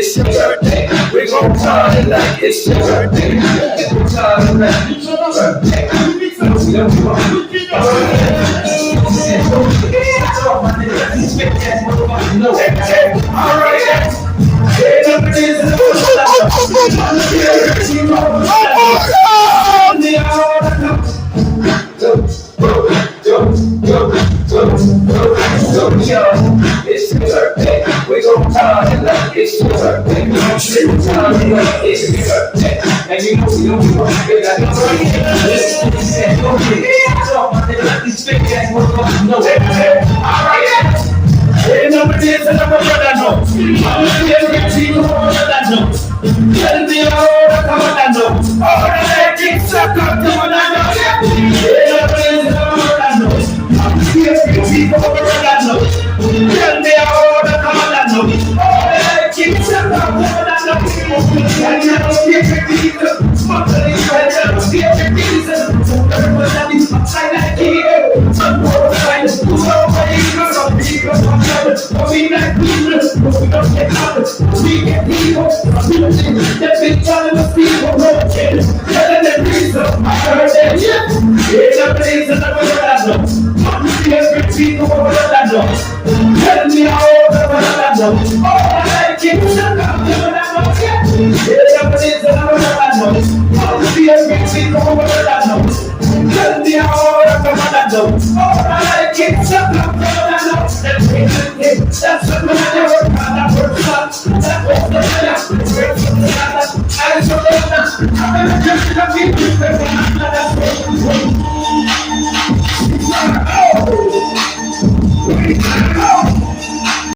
it's your birthday. We gon' party like it's your birthday. Party like it's your birthday. It's your birthday. We gon' party like it's your birthday. We gon' party like it's your birthday. And you know we don't get that. Ain't no days and I'm a brother, no. Every team over that, no. Tell me all the come on, no. All the legends suck up to one another. Ain't no days and I'm a brother, no. Every team over that, no. Tell me all the come on, no. All the legends suck up to one another. I never see every team, smuggling, I never see every team. Everybody is outside that here. Some more time, who's nobody, some people. We like people, but we don't get out. We get people, that big time of people working. Better than reason, I heard that, yeah. It's a place that I'm gonna know. Every people over that know. Tell me all the that know. All I like it, shut up, it's a place that I'm gonna know. Every people over that know. Tell me all the that know. All I like it, shut up, that's what I never found out for fun. That was the last break from the other. I saw that I'm gonna just have you with the one that's what